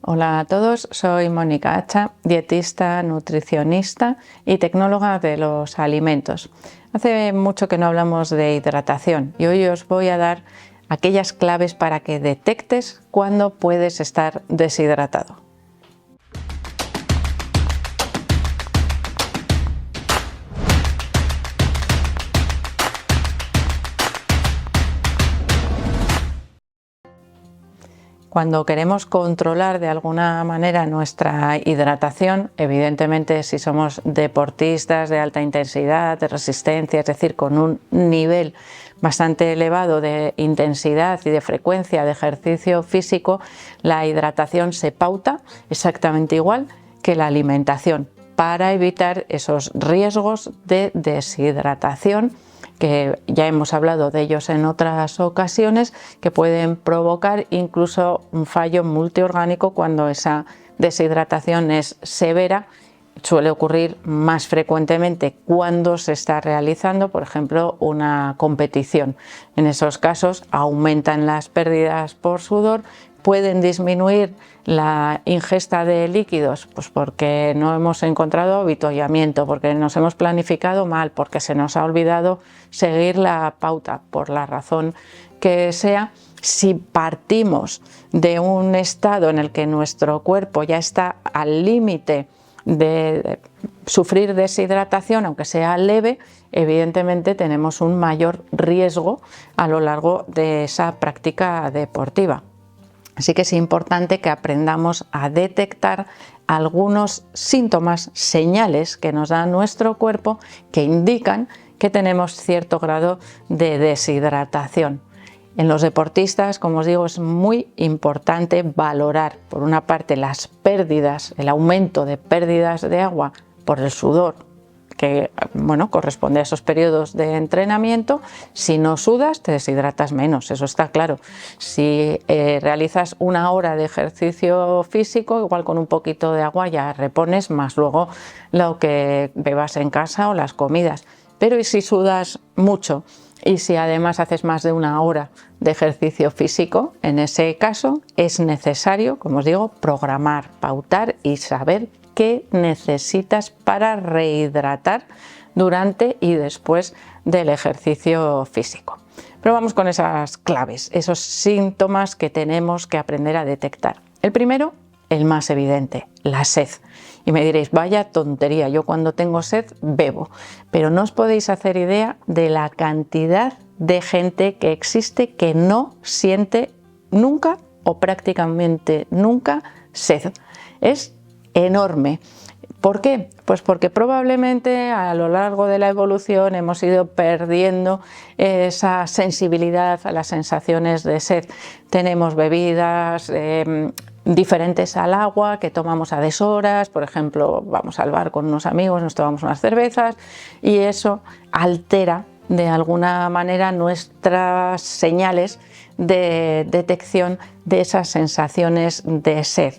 Hola a todos, soy Mónica Hacha, dietista, nutricionista y tecnóloga de los alimentos. Hace mucho que no hablamos de hidratación y hoy os voy a dar aquellas claves para que detectes cuándo puedes estar deshidratado. Cuando queremos controlar de alguna manera nuestra hidratación, evidentemente si somos deportistas de alta intensidad, de resistencia, es decir, con un nivel bastante elevado de intensidad y de frecuencia de ejercicio físico, la hidratación se pauta exactamente igual que la alimentación para evitar esos riesgos de deshidratación que ya hemos hablado de ellos en otras ocasiones, que pueden provocar incluso un fallo multiorgánico cuando esa deshidratación es severa. Suele ocurrir más frecuentemente cuando se está realizando, por ejemplo, una competición. En esos casos aumentan las pérdidas por sudor, pueden disminuir la ingesta de líquidos, pues porque no hemos encontrado avituallamiento, porque nos hemos planificado mal, porque se nos ha olvidado seguir la pauta, por la razón que sea. Si partimos de un estado en el que nuestro cuerpo ya está al límite de sufrir deshidratación, aunque sea leve, evidentemente tenemos un mayor riesgo a lo largo de esa práctica deportiva. Así que es importante que aprendamos a detectar algunos síntomas, señales que nos da nuestro cuerpo que indican que tenemos cierto grado de deshidratación. En los deportistas, como os digo, es muy importante valorar, por una parte, las pérdidas, el aumento de pérdidas de agua por el sudor, que corresponde a esos periodos de entrenamiento. Si no sudas, te deshidratas menos, eso está claro. Si realizas una hora de ejercicio físico, igual con un poquito de agua ya repones, más luego lo que bebas en casa o las comidas. Pero ¿y si sudas mucho? Y si además haces más de una hora de ejercicio físico, en ese caso es necesario, como os digo, programar, pautar y saber qué necesitas para rehidratar durante y después del ejercicio físico. Pero vamos con esas claves, esos síntomas que tenemos que aprender a detectar. El primero, el más evidente, la sed. Y me diréis, vaya tontería, yo cuando tengo sed bebo. Pero no os podéis hacer idea de la cantidad de gente que existe que no siente nunca o prácticamente nunca sed. Es enorme. ¿Por qué? Pues porque probablemente a lo largo de la evolución hemos ido perdiendo esa sensibilidad a las sensaciones de sed. Tenemos bebidas diferentes al agua que tomamos a deshoras, por ejemplo, vamos al bar con unos amigos, nos tomamos unas cervezas y eso altera de alguna manera nuestras señales de detección de esas sensaciones de sed.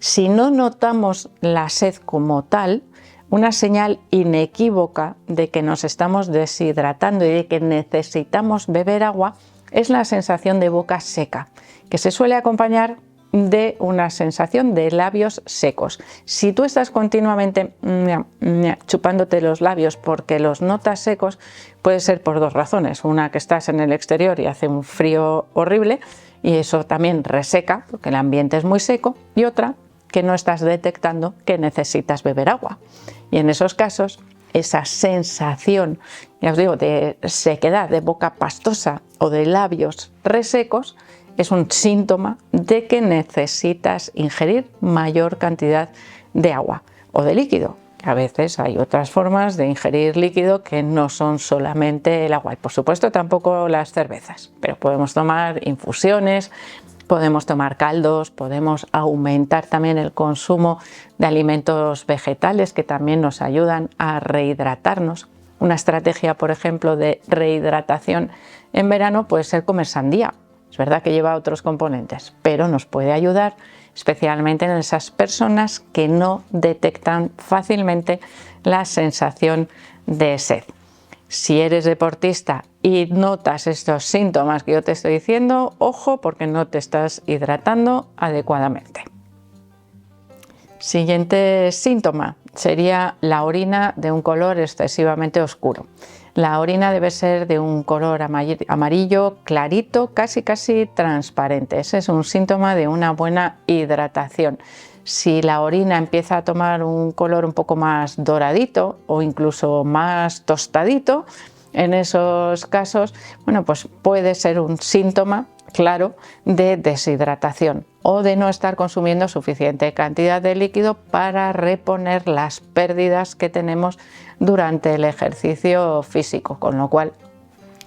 Si no notamos la sed como tal, una señal inequívoca de que nos estamos deshidratando y de que necesitamos beber agua es la sensación de boca seca, que se suele acompañar de una sensación de labios secos. Si tú estás continuamente chupándote los labios porque los notas secos, puede ser por dos razones. Una, que estás en el exterior y hace un frío horrible y eso también reseca porque el ambiente es muy seco, y otra, que no estás detectando que necesitas beber agua. Y en esos casos, esa sensación, ya os digo, de sequedad, de boca pastosa o de labios resecos, es un síntoma de que necesitas ingerir mayor cantidad de agua o de líquido. A veces hay otras formas de ingerir líquido que no son solamente el agua y por supuesto tampoco las cervezas, pero podemos tomar infusiones, podemos tomar caldos, podemos aumentar también el consumo de alimentos vegetales que también nos ayudan a rehidratarnos. Una estrategia, por ejemplo, de rehidratación en verano puede ser comer sandía. Es verdad que lleva otros componentes, pero nos puede ayudar especialmente en esas personas que no detectan fácilmente la sensación de sed. Si eres deportista y notas estos síntomas que yo te estoy diciendo, ojo, porque no te estás hidratando adecuadamente. Siguiente síntoma sería la orina de un color excesivamente oscuro. La orina debe ser de un color amarillo clarito, casi transparente. Ese es un síntoma de una buena hidratación. Si la orina empieza a tomar un color un poco más doradito o incluso más tostadito, en esos casos, bueno, pues puede ser un síntoma claro de deshidratación o de no estar consumiendo suficiente cantidad de líquido para reponer las pérdidas que tenemos durante el ejercicio físico, con lo cual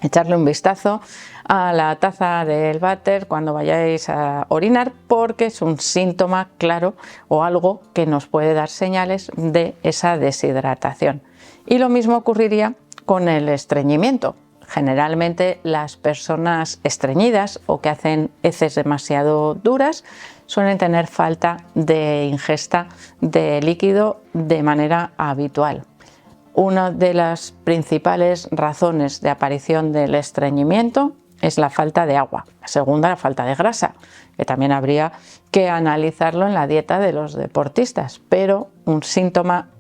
echarle un vistazo a la taza del váter cuando vayáis a orinar, porque es un síntoma claro o algo que nos puede dar señales de esa deshidratación. Y lo mismo ocurriría con el estreñimiento. Generalmente las personas estreñidas o que hacen heces demasiado duras suelen tener falta de ingesta de líquido de manera habitual. Una de las principales razones de aparición del estreñimiento es la falta de agua. La segunda, la falta de grasa, que también habría que analizarlo en la dieta de los deportistas, pero un síntoma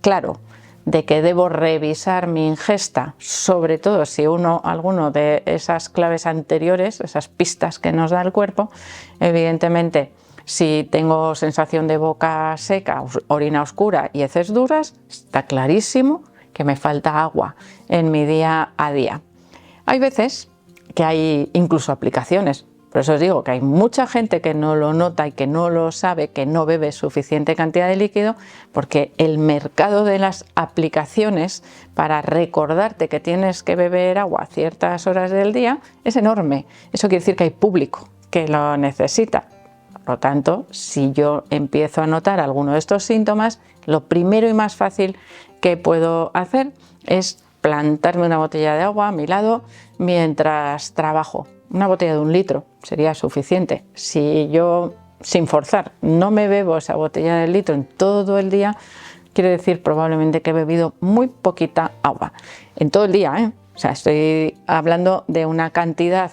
claro de que debo revisar mi ingesta, sobre todo si alguno de esas claves anteriores, esas pistas que nos da el cuerpo, evidentemente si tengo sensación de boca seca, orina oscura y heces duras, está clarísimo que me falta agua en mi día a día. Hay veces que hay incluso aplicaciones. Por eso os digo que hay mucha gente que no lo nota y que no lo sabe, que no bebe suficiente cantidad de líquido, porque el mercado de las aplicaciones para recordarte que tienes que beber agua a ciertas horas del día es enorme. Eso quiere decir que hay público que lo necesita. Por lo tanto, si yo empiezo a notar alguno de estos síntomas, lo primero y más fácil que puedo hacer es plantarme una botella de agua a mi lado mientras trabajo. Una botella de 1 litro sería suficiente. Si yo, sin forzar, no me bebo esa botella de litro en todo el día, quiere decir probablemente que he bebido muy poquita agua. En todo el día, ¿eh? O sea, estoy hablando de una cantidad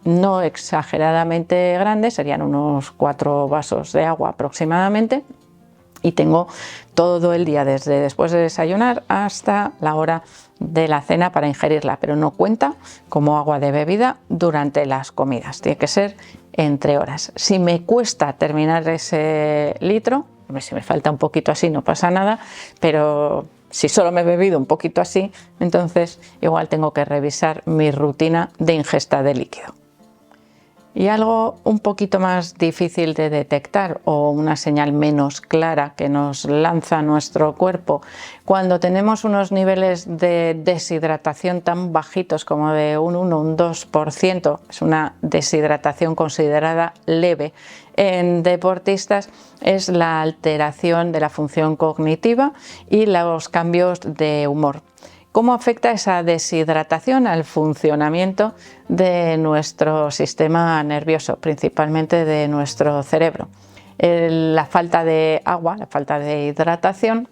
no exageradamente grande, serían unos 4 vasos de agua aproximadamente, y tengo todo el día desde después de desayunar hasta la hora de la cena para ingerirla, pero no cuenta como agua de bebida durante las comidas, tiene que ser entre horas. Si me cuesta terminar ese litro, si me falta un poquito así no pasa nada, pero si solo me he bebido un poquito así, entonces igual tengo que revisar mi rutina de ingesta de líquido. Y algo un poquito más difícil de detectar o una señal menos clara que nos lanza nuestro cuerpo cuando tenemos unos niveles de deshidratación tan bajitos como de un 1, un 2%, es una deshidratación considerada leve en deportistas, es la alteración de la función cognitiva y los cambios de humor. ¿Cómo afecta esa deshidratación al funcionamiento de nuestro sistema nervioso, principalmente de nuestro cerebro? La falta de agua, la falta de hidratación,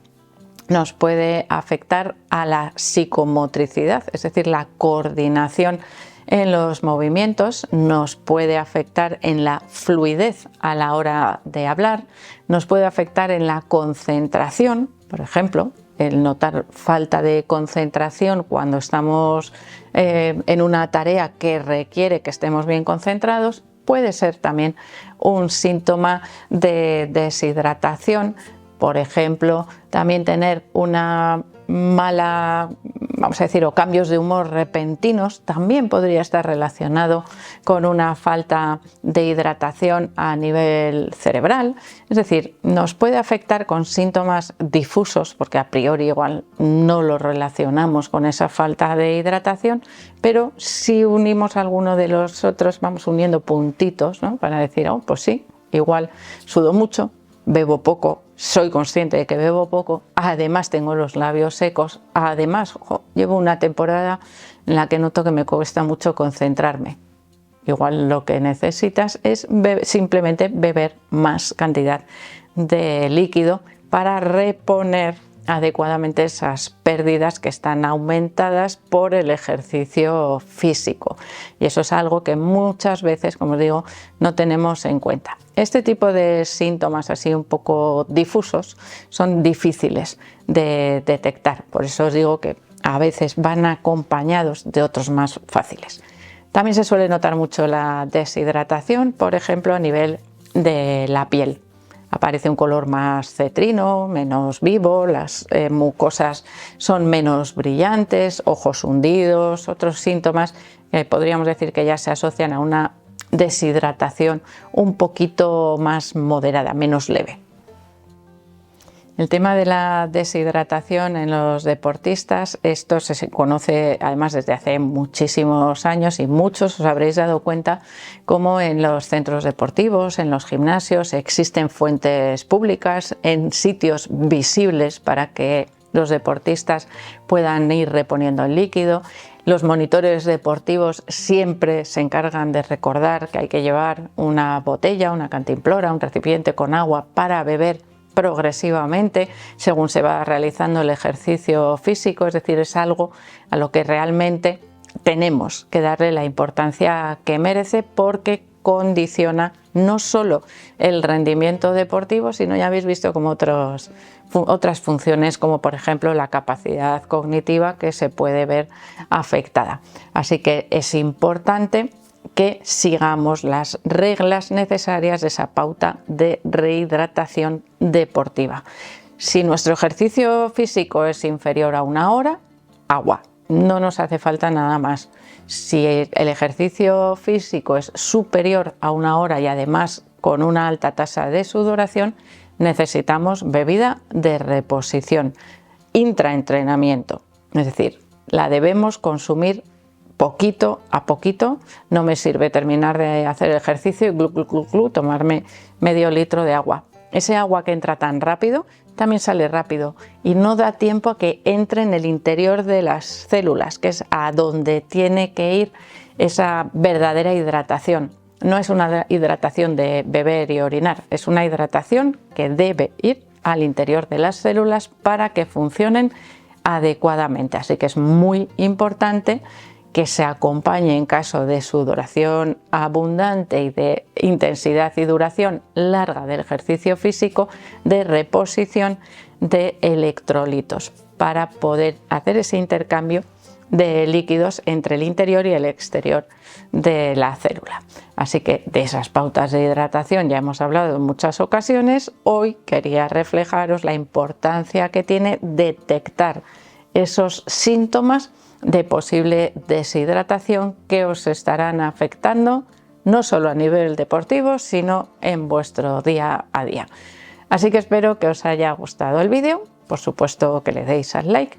nos puede afectar a la psicomotricidad, es decir, la coordinación en los movimientos, nos puede afectar en la fluidez a la hora de hablar, nos puede afectar en la concentración, por ejemplo, el notar falta de concentración cuando estamos en una tarea que requiere que estemos bien concentrados, puede ser también un síntoma de deshidratación. Por ejemplo, también tener una mala, vamos a decir, o cambios de humor repentinos, también podría estar relacionado con una falta de hidratación a nivel cerebral. Es decir, nos puede afectar con síntomas difusos, porque a priori igual no lo relacionamos con esa falta de hidratación, pero si unimos alguno de los otros, vamos uniendo puntitos, ¿no? Para decir, oh, pues sí, igual sudo mucho, bebo poco, soy consciente de que bebo poco, además tengo los labios secos, además llevo una temporada en la que noto que me cuesta mucho concentrarme. Igual lo que necesitas es simplemente beber más cantidad de líquido para reponer adecuadamente esas pérdidas que están aumentadas por el ejercicio físico. Y eso es algo que muchas veces, como os digo, no tenemos en cuenta. Este tipo de síntomas así un poco difusos son difíciles de detectar. Por eso os digo que a veces van acompañados de otros más fáciles. También se suele notar mucho la deshidratación, por ejemplo, a nivel de la piel. Aparece un color más cetrino, menos vivo, las mucosas son menos brillantes, ojos hundidos, otros síntomas que podríamos decir que ya se asocian a una deshidratación un poquito más moderada, menos leve. El tema de la deshidratación en los deportistas, esto se conoce además desde hace muchísimos años y muchos os habréis dado cuenta cómo en los centros deportivos, en los gimnasios, existen fuentes públicas en sitios visibles para que los deportistas puedan ir reponiendo el líquido. Los monitores deportivos siempre se encargan de recordar que hay que llevar una botella, una cantimplora, un recipiente con agua para beber progresivamente según se va realizando el ejercicio físico, es decir, es algo a lo que realmente tenemos que darle la importancia que merece porque condiciona no solo el rendimiento deportivo, sino ya habéis visto como otras funciones como por ejemplo la capacidad cognitiva que se puede ver afectada. Así que es importante que sigamos las reglas necesarias de esa pauta de rehidratación deportiva. Si nuestro ejercicio físico es inferior a 1 hora, agua, no nos hace falta nada más. Si el ejercicio físico es superior a 1 hora y además con una alta tasa de sudoración, necesitamos bebida de reposición, intraentrenamiento, es decir, la debemos consumir poquito a poquito. No me sirve terminar de hacer el ejercicio y tomarme medio litro de agua. Ese agua que entra tan rápido también sale rápido y no da tiempo a que entre en el interior de las células, que es a donde tiene que ir esa verdadera hidratación. No es una hidratación de beber y orinar, es una hidratación que debe ir al interior de las células para que funcionen adecuadamente. Así que es muy importante que se acompañe en caso de sudoración abundante y de intensidad y duración larga del ejercicio físico, de reposición de electrolitos para poder hacer ese intercambio de líquidos entre el interior y el exterior de la célula. Así que de esas pautas de hidratación ya hemos hablado en muchas ocasiones. Hoy quería reflejaros la importancia que tiene detectar esos síntomas de posible deshidratación que os estarán afectando no solo a nivel deportivo, sino en vuestro día a día. Así que espero que os haya gustado el vídeo, por supuesto que le deis al like,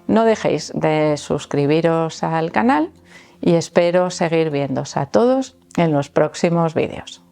no dejéis de suscribiros al canal y espero seguir viéndoos a todos en los próximos vídeos.